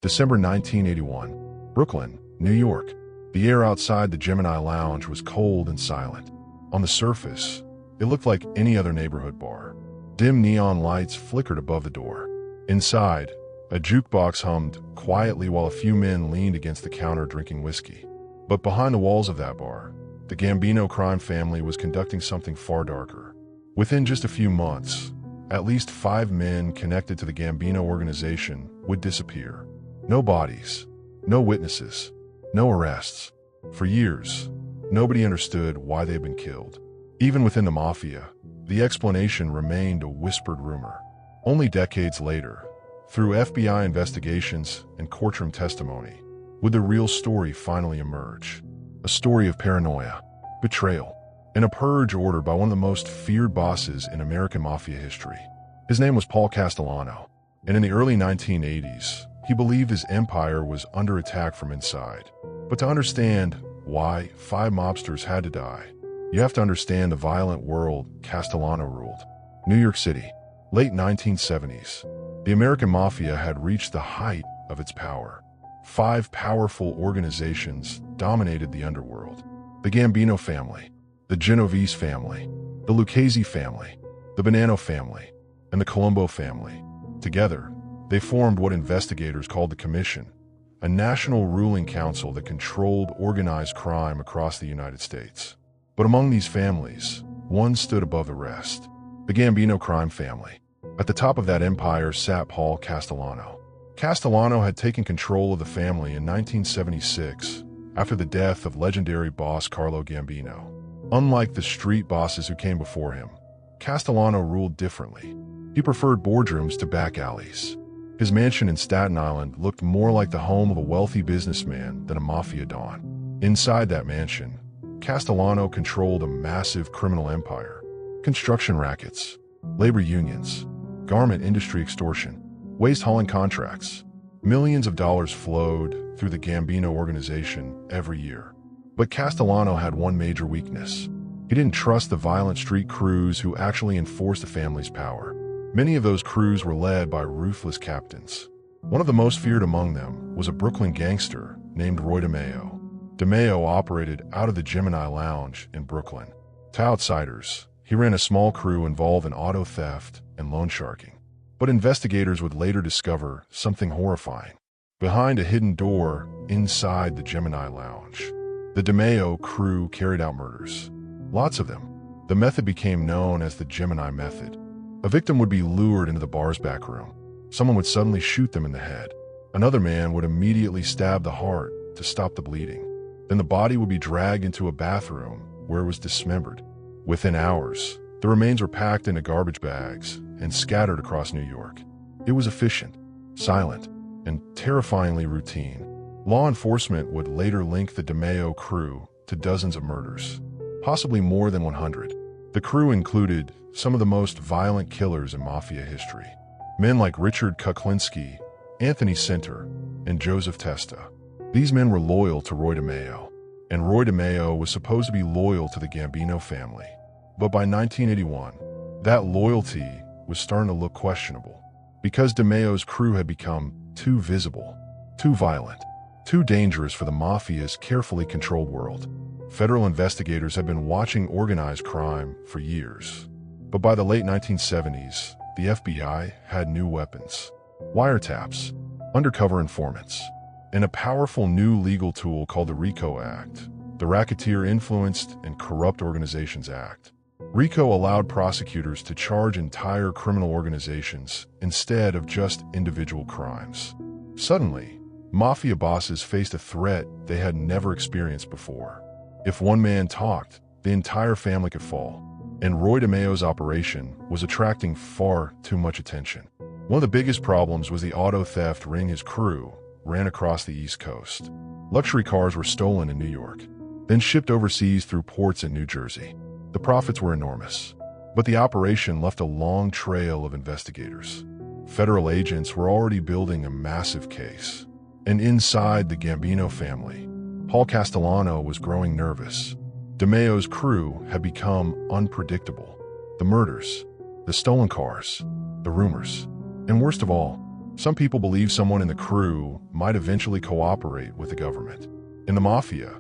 December 1981. Brooklyn, New York. The air outside the Gemini Lounge was cold and silent. On the surface, it looked like any other neighborhood bar. Dim neon lights flickered above the door. Inside, a jukebox hummed quietly while a few men leaned against the counter drinking whiskey. But behind the walls of that bar, the Gambino crime family was conducting something far darker. Within just a few months, at least 5 men connected to the Gambino organization would disappear. No bodies, no witnesses, no arrests. For years, nobody understood why they had been killed. Even within the Mafia, the explanation remained a whispered rumor. Only decades later, through FBI investigations and courtroom testimony, would the real story finally emerge. A story of paranoia, betrayal, and a purge ordered by one of the most feared bosses in American Mafia history. His name was Paul Castellano, and in the early 1980s, he believed his empire was under attack from inside. But to understand why 5 mobsters had to die, you have to understand the violent world Castellano ruled. New York City, late 1970s. The American Mafia had reached the height of its power. 5 powerful organizations dominated the underworld. The Gambino family, the Genovese family, the Lucchese family, the Bonanno family, and the Colombo family. Together, they formed what investigators called the Commission, a national ruling council that controlled organized crime across the United States. But among these families, one stood above the rest: the Gambino crime family. At the top of that empire sat Paul Castellano. Castellano had taken control of the family in 1976 after the death of legendary boss Carlo Gambino. Unlike the street bosses who came before him, Castellano ruled differently. He preferred boardrooms to back alleys. His mansion in Staten Island looked more like the home of a wealthy businessman than a mafia don. Inside that mansion, Castellano controlled a massive criminal empire: construction rackets, labor unions, garment industry extortion, waste hauling contracts. Millions of dollars flowed through the Gambino organization every year. But Castellano had one major weakness. He didn't trust the violent street crews who actually enforced the family's power. Many of those crews were led by ruthless captains. One of the most feared among them was a Brooklyn gangster named Roy DeMeo. DeMeo operated out of the Gemini Lounge in Brooklyn. To outsiders, he ran a small crew involved in auto theft and loan sharking. But investigators would later discover something horrifying. Behind a hidden door inside the Gemini Lounge, the DeMeo crew carried out murders. Lots of them. The method became known as the Gemini method. A victim would be lured into the bar's back room. Someone would suddenly shoot them in the head. Another man would immediately stab the heart to stop the bleeding. Then the body would be dragged into a bathroom where it was dismembered. Within hours, the remains were packed into garbage bags and scattered across New York. It was efficient, silent, and terrifyingly routine. Law enforcement would later link the DeMeo crew to dozens of murders, possibly more than 100. The crew included some of the most violent killers in Mafia history. Men like Richard Kuklinski, Anthony Sinter, and Joseph Testa. These men were loyal to Roy DeMeo, and Roy DeMeo was supposed to be loyal to the Gambino family. But by 1981, that loyalty was starting to look questionable, because DeMeo's crew had become too visible, too violent, too dangerous for the Mafia's carefully controlled world. Federal investigators had been watching organized crime for years. But by the late 1970s, the FBI had new weapons: wiretaps, undercover informants, and a powerful new legal tool called the RICO Act, the Racketeer Influenced and Corrupt Organizations Act. RICO allowed prosecutors to charge entire criminal organizations instead of just individual crimes. Suddenly, Mafia bosses faced a threat they had never experienced before. If one man talked, the entire family could fall, and Roy DeMeo's operation was attracting far too much attention. One of the biggest problems was the auto theft ring his crew ran across the East Coast. Luxury cars were stolen in New York, then shipped overseas through ports in New Jersey. The profits were enormous, but the operation left a long trail of investigators. Federal agents were already building a massive case. And inside the Gambino family, Paul Castellano was growing nervous. DeMeo's crew had become unpredictable. The murders, the stolen cars, the rumors, and worst of all, Some people believe someone in the crew might eventually cooperate with the government. In the Mafia,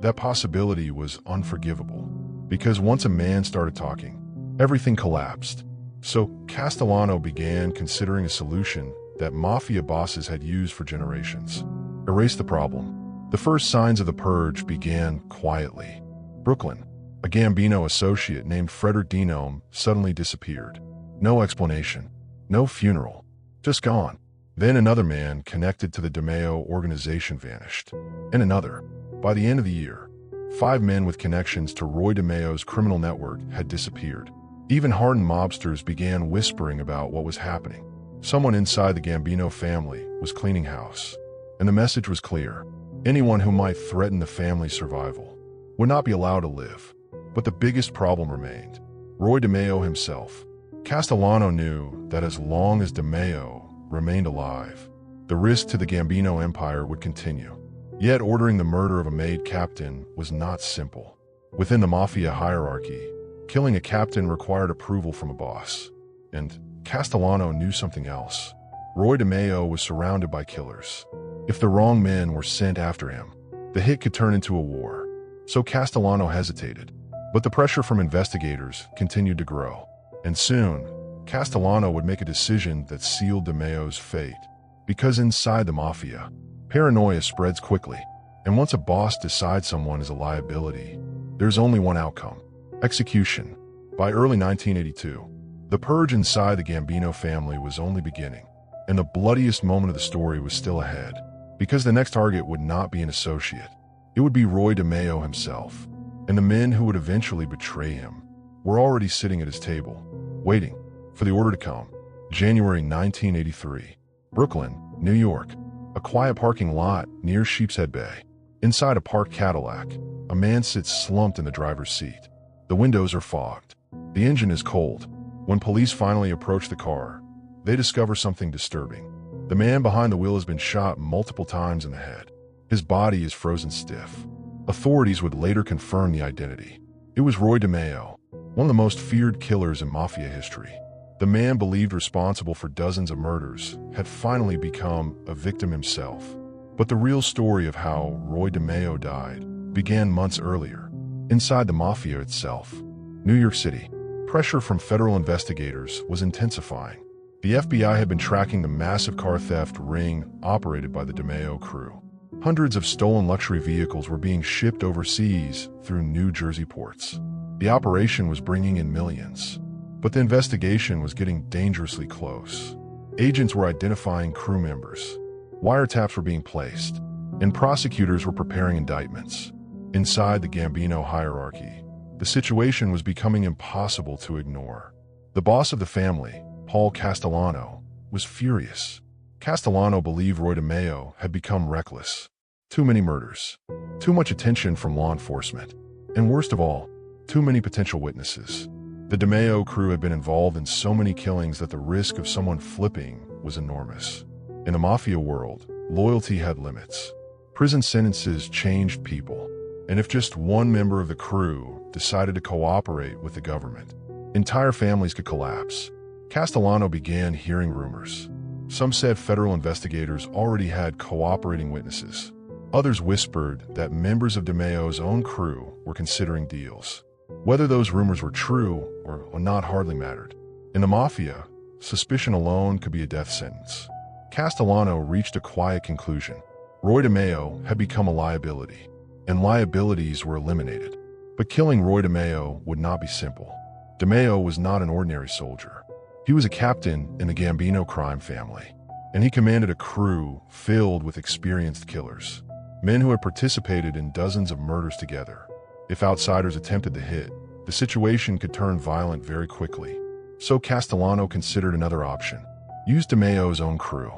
that possibility was unforgivable, because once a man started talking, everything collapsed. So Castellano began considering a solution that Mafia bosses had used for generations. Erase the problem. The first signs of the purge began quietly. Brooklyn, a Gambino associate named Frederick Dinome, suddenly disappeared. No explanation, no funeral, just gone. Then another man connected to the DeMeo organization vanished. And another. By the end of the year, 5 men with connections to Roy DeMeo's criminal network had disappeared. Even hardened mobsters began whispering about what was happening. Someone inside the Gambino family was cleaning house. And the message was clear. Anyone who might threaten the family's survival would not be allowed to live. But the biggest problem remained. Roy DeMeo himself. Castellano knew that as long as DeMeo remained alive, the risk to the Gambino empire would continue. Yet ordering the murder of a made captain was not simple. Within the Mafia hierarchy, killing a captain required approval from a boss. And Castellano knew something else. Roy DeMeo was surrounded by killers. If the wrong men were sent after him, the hit could turn into a war. So Castellano hesitated. But the pressure from investigators continued to grow. And soon, Castellano would make a decision that sealed DeMeo's fate. Because inside the Mafia, paranoia spreads quickly. And once a boss decides someone is a liability, there's only one outcome: execution. By early 1982, the purge inside the Gambino family was only beginning. And the bloodiest moment of the story was still ahead. Because the next target would not be an associate. It would be Roy DeMeo himself. And the men who would eventually betray him were already sitting at his table, waiting for the order to come. January 1983. Brooklyn, New York. A quiet parking lot near Sheepshead Bay. Inside a parked Cadillac, a man sits slumped in the driver's seat. The windows are fogged. The engine is cold. When police finally approach the car, they discover something disturbing. The man behind the wheel has been shot multiple times in the head. His body is frozen stiff. Authorities would later confirm the identity. It was Roy DeMeo, one of the most feared killers in Mafia history. The man believed responsible for dozens of murders had finally become a victim himself. But the real story of how Roy DeMeo died began months earlier, inside the Mafia itself. New York City. Pressure from federal investigators was intensifying. The FBI had been tracking the massive car theft ring operated by the DeMeo crew. Hundreds of stolen luxury vehicles were being shipped overseas through New Jersey ports. The operation was bringing in millions. But the investigation was getting dangerously close. Agents were identifying crew members. Wiretaps were being placed. And prosecutors were preparing indictments. Inside the Gambino hierarchy, the situation was becoming impossible to ignore. The boss of the family, Paul Castellano, was furious. Castellano believed Roy DeMeo had become reckless. Too many murders. Too much attention from law enforcement. And worst of all, too many potential witnesses. The DeMeo crew had been involved in so many killings that the risk of someone flipping was enormous. In the Mafia world, loyalty had limits. Prison sentences changed people. And if just one member of the crew decided to cooperate with the government, entire families could collapse. Castellano began hearing rumors. Some said federal investigators already had cooperating witnesses. Others whispered that members of DeMeo's own crew were considering deals. Whether those rumors were true or not hardly mattered. In the Mafia, suspicion alone could be a death sentence. Castellano reached a quiet conclusion. Roy DeMeo had become a liability, and liabilities were eliminated. But killing Roy DeMeo would not be simple. DeMeo was not an ordinary soldier. He was a captain in the Gambino crime family, and he commanded a crew filled with experienced killers, men who had participated in dozens of murders together. If outsiders attempted the hit, the situation could turn violent very quickly. So Castellano considered another option: use DeMeo's own crew.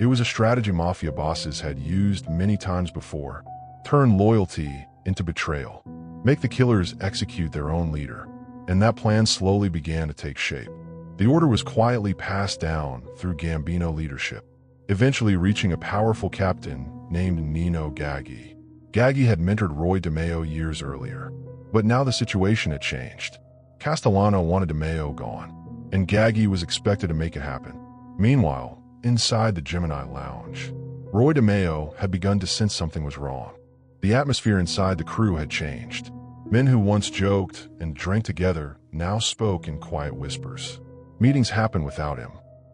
It was a strategy Mafia bosses had used many times before. Turn loyalty into betrayal. Make the killers execute their own leader. And that plan slowly began to take shape. The order was quietly passed down through Gambino leadership, eventually reaching a powerful captain named Nino Gaggi. Gaggi had mentored Roy DeMeo years earlier, but now the situation had changed. Castellano wanted DeMeo gone, and Gaggi was expected to make it happen. Meanwhile, inside the Gemini Lounge. Roy DeMeo had begun to sense something was wrong. The atmosphere inside the crew had changed. Men who once joked and drank together now spoke in quiet whispers. Meetings happened without him.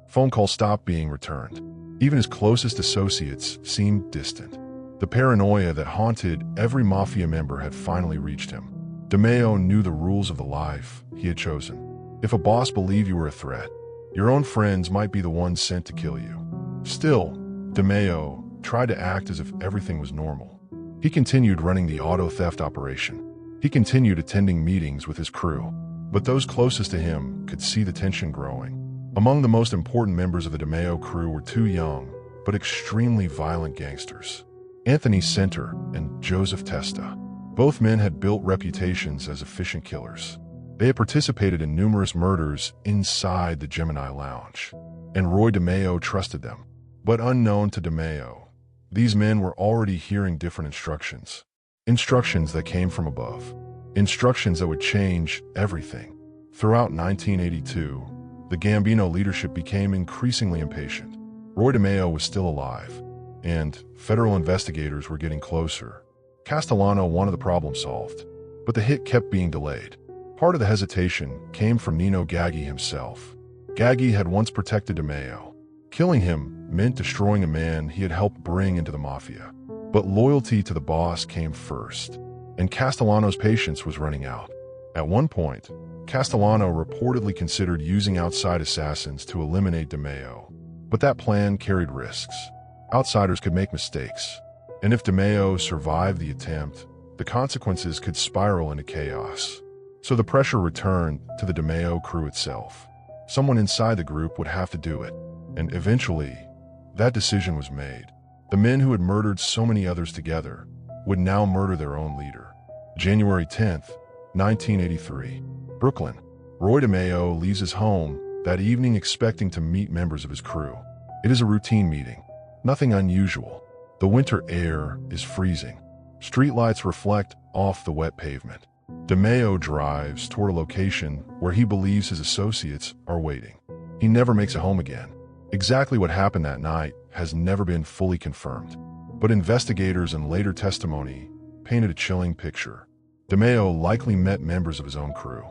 Phone calls stopped being returned. Even his closest associates seemed distant. The paranoia that haunted every Mafia member had finally reached him. DeMeo knew the rules of the life he had chosen. If a boss believed you were a threat, your own friends might be the ones sent to kill you. Still, DeMeo tried to act as if everything was normal. He continued running the auto theft operation. He continued attending meetings with his crew. But those closest to him could see the tension growing. Among the most important members of the DeMeo crew were two young, but extremely violent gangsters, Anthony Center and Joseph Testa. Both men had built reputations as efficient killers. They had participated in numerous murders inside the Gemini Lounge, and Roy DeMeo trusted them. But unknown to DeMeo, these men were already hearing different instructions. Instructions that came from above. Instructions that would change everything. Throughout 1982, the Gambino leadership became increasingly impatient. Roy DeMeo was still alive, and federal investigators were getting closer. Castellano wanted the problem solved, but the hit kept being delayed. Part of the hesitation came from Nino Gaggi himself. Gaggi had once protected DeMeo. Killing him meant destroying a man he had helped bring into the Mafia. But loyalty to the boss came first, and Castellano's patience was running out. At one point, Castellano reportedly considered using outside assassins to eliminate DeMeo, but that plan carried risks. Outsiders could make mistakes, and if DeMeo survived the attempt, the consequences could spiral into chaos. So the pressure returned to the DeMeo crew itself. Someone inside the group would have to do it, and eventually, that decision was made. The men who had murdered so many others together would now murder their own leader. January 10th, 1983. Brooklyn. Roy DeMeo leaves his home that evening expecting to meet members of his crew. It is a routine meeting. Nothing unusual. The winter air is freezing. Streetlights reflect off the wet pavement. DeMeo drives toward a location where he believes his associates are waiting. He never makes it home again. Exactly what happened that night has never been fully confirmed, but investigators and later testimony painted a chilling picture. DeMeo likely met members of his own crew.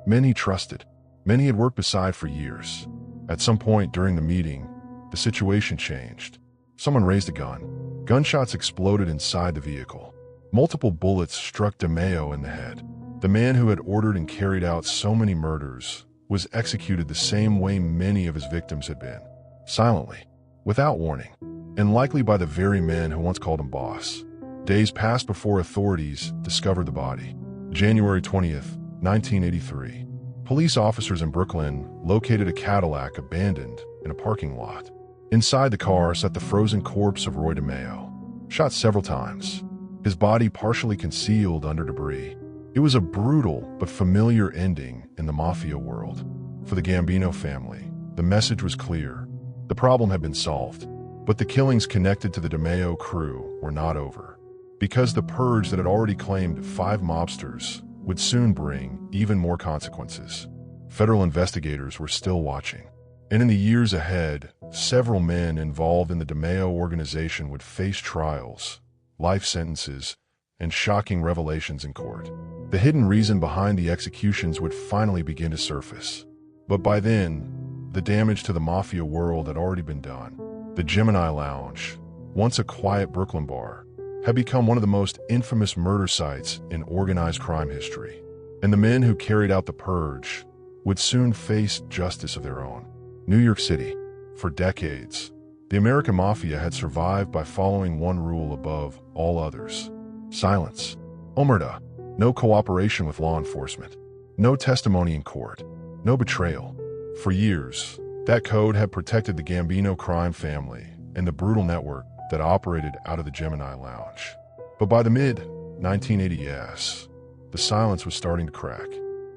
Men he trusted, men he had worked beside for years. At some point during the meeting, the situation changed. Someone raised a gun. Gunshots exploded inside the vehicle. Multiple bullets struck DeMeo in the head. The man who had ordered and carried out so many murders was executed the same way many of his victims had been. Silently, without warning, and likely by the very men who once called him boss. Days passed before authorities discovered the body. January 20th, 1983. Police officers in Brooklyn located a Cadillac abandoned in a parking lot. Inside the car sat the frozen corpse of Roy DeMeo, shot several times, his body partially concealed under debris. It was a brutal but familiar ending in the Mafia world. For the Gambino family, the message was clear. The problem had been solved, but the killings connected to the DeMeo crew were not over, because the purge that had already claimed 5 mobsters would soon bring even more consequences. Federal investigators were still watching, and in the years ahead, several men involved in the DeMeo organization would face trials, life sentences, and shocking revelations in court. The hidden reason behind the executions would finally begin to surface. But by then, the damage to the Mafia world had already been done. The Gemini Lounge, once a quiet Brooklyn bar, had become one of the most infamous murder sites in organized crime history. And the men who carried out the purge would soon face justice of their own. New York City. For decades, the American Mafia had survived by following one rule above all others: silence. Omerta. No cooperation with law enforcement. No testimony in court. No betrayal. For years, that code had protected the Gambino crime family and the brutal network that operated out of the Gemini Lounge. But by the mid-1980s, the silence was starting to crack.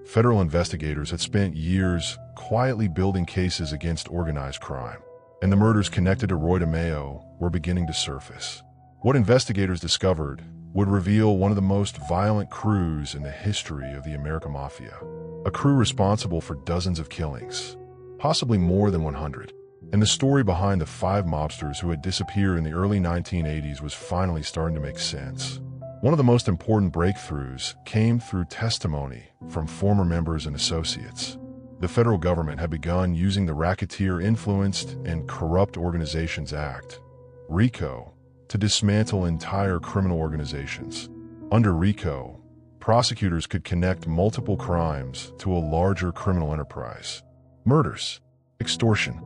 Federal investigators had spent years quietly building cases against organized crime, and the murders connected to Roy DeMeo were beginning to surface. What investigators discovered would reveal one of the most violent crews in the history of the American Mafia, a crew responsible for dozens of killings, possibly more than 100. And the story behind the 5 mobsters who had disappeared in the early 1980s was finally starting to make sense. One of the most important breakthroughs came through testimony from former members and associates. The federal government had begun using the Racketeer-Influenced and Corrupt Organizations Act, RICO, to dismantle entire criminal organizations. Under RICO, prosecutors could connect multiple crimes to a larger criminal enterprise. Murders, extortion,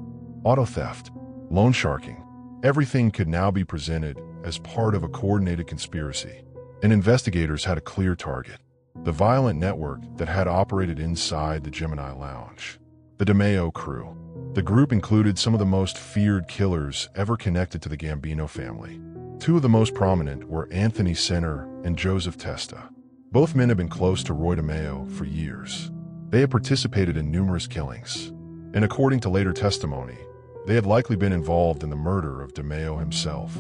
auto theft, loan sharking, everything could now be presented as part of a coordinated conspiracy. And investigators had a clear target: the violent network that had operated inside the Gemini Lounge. The DeMeo crew. The group included some of the most feared killers ever connected to the Gambino family. 2 of the most prominent were Anthony Sinner and Joseph Testa. Both men had been close to Roy DeMeo for years. They had participated in numerous killings, and according to later testimony, they had likely been involved in the murder of DeMeo himself.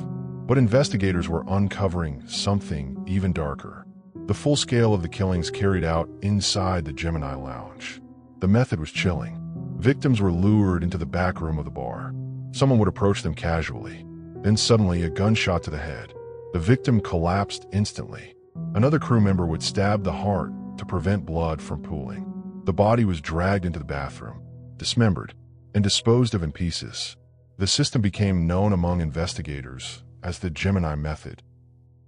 But investigators were uncovering something even darker: the full scale of the killings carried out inside the Gemini Lounge. The method was chilling. Victims were lured into the back room of the bar. Someone would approach them casually. Then suddenly, a gunshot to the head. The victim collapsed instantly. Another crew member would stab the heart to prevent blood from pooling. The body was dragged into the bathroom, dismembered, and disposed of in pieces. The system became known among investigators as the Gemini method.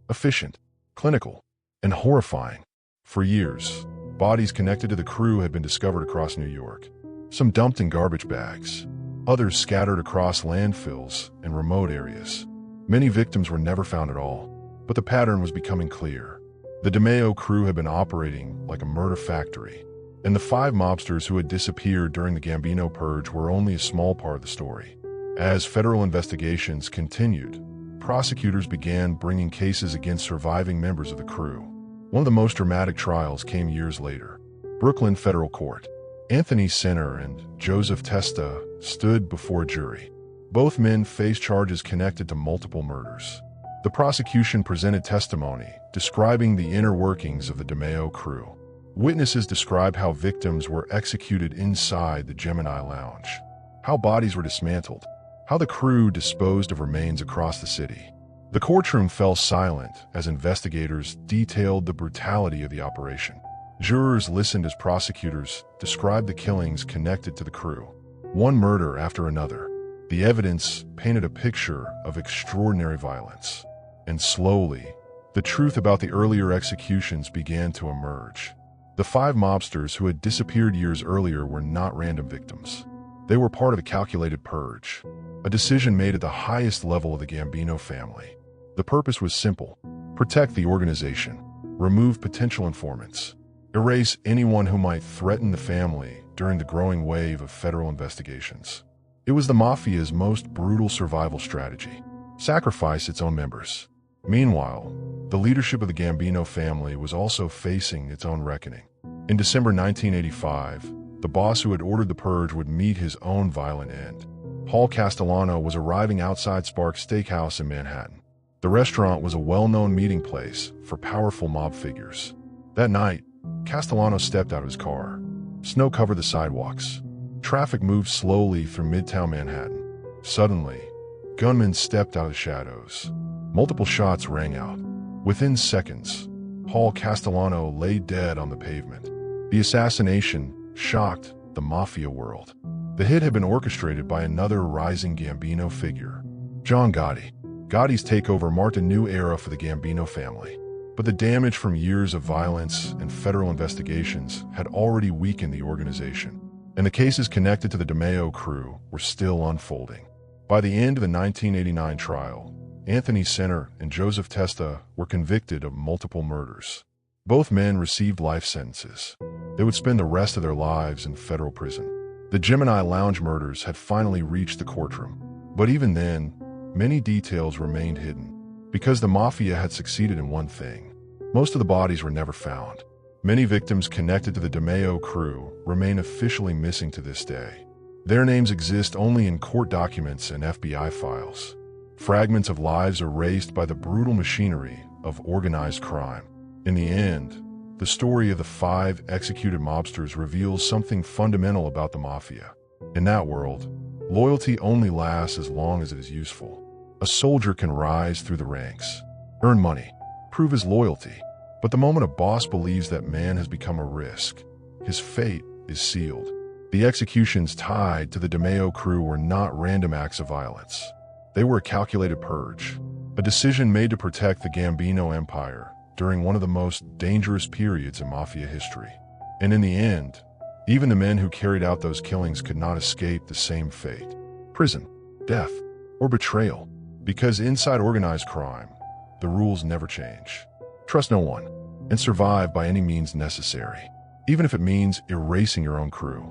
Efficient, clinical, and horrifying. For years, bodies connected to the crew had been discovered across New York. Some dumped in garbage bags, others scattered across landfills and remote areas. Many victims were never found at all, but the pattern was becoming clear. The DeMeo crew had been operating like a murder factory, and the 5 mobsters who had disappeared during the Gambino purge were only a small part of the story. As federal investigations continued, prosecutors began bringing cases against surviving members of the crew. One of the most dramatic trials came years later. Brooklyn Federal Court. Anthony Sinner and Joseph Testa stood before a jury. Both men faced charges connected to multiple murders. The prosecution presented testimony describing the inner workings of the DeMeo crew. Witnesses described how victims were executed inside the Gemini Lounge, how bodies were dismantled, how the crew disposed of remains across the city. The courtroom fell silent as investigators detailed the brutality of the operation. Jurors listened as prosecutors described the killings connected to the crew, one murder after another. The evidence painted a picture of extraordinary violence. And slowly, the truth about the earlier executions began to emerge. The 5 mobsters who had disappeared years earlier were not random victims. They were part of a calculated purge, a decision made at the highest level of the Gambino family. The purpose was simple: protect the organization, remove potential informants, erase anyone who might threaten the family during the growing wave of federal investigations. It was the Mafia's most brutal survival strategy: sacrifice its own members. Meanwhile, the leadership of the Gambino family was also facing its own reckoning. In December 1985, the boss who had ordered the purge would meet his own violent end. Paul Castellano was arriving outside Sparks Steakhouse in Manhattan. The restaurant was a well-known meeting place for powerful mob figures. That night, Castellano stepped out of his car. Snow covered the sidewalks. Traffic moved slowly through Midtown Manhattan. Suddenly, gunmen stepped out of the shadows. Multiple shots rang out. Within seconds, Paul Castellano lay dead on the pavement. The assassination shocked the Mafia world. The hit had been orchestrated by another rising Gambino figure, John Gotti. Gotti's takeover marked a new era for the Gambino family. But the damage from years of violence and federal investigations had already weakened the organization, and the cases connected to the DeMeo crew were still unfolding. By the end of the 1989 trial, Anthony Sinner and Joseph Testa were convicted of multiple murders. Both men received life sentences. They would spend the rest of their lives in federal prison. The Gemini Lounge murders had finally reached the courtroom, but even then, many details remained hidden. Because the Mafia had succeeded in one thing: most of the bodies were never found. Many victims connected to the DeMeo crew remain officially missing to this day. Their names exist only in court documents and FBI files. Fragments of lives erased by the brutal machinery of organized crime. In the end, the story of the 5 executed mobsters reveals something fundamental about the Mafia. In that world, Loyalty only lasts as long as it is useful. A soldier can rise through the ranks, earn money, prove his loyalty, but the moment a boss believes that man has become a risk, his fate is sealed. The executions tied to the DeMeo crew were not random acts of violence. They were a calculated purge, a decision made to protect the Gambino Empire during one of the most dangerous periods in Mafia history. And in the end, even the men who carried out those killings could not escape the same fate: prison, death, or betrayal. Because inside organized crime, the rules never change. Trust no one, and survive by any means necessary, even if it means erasing your own crew.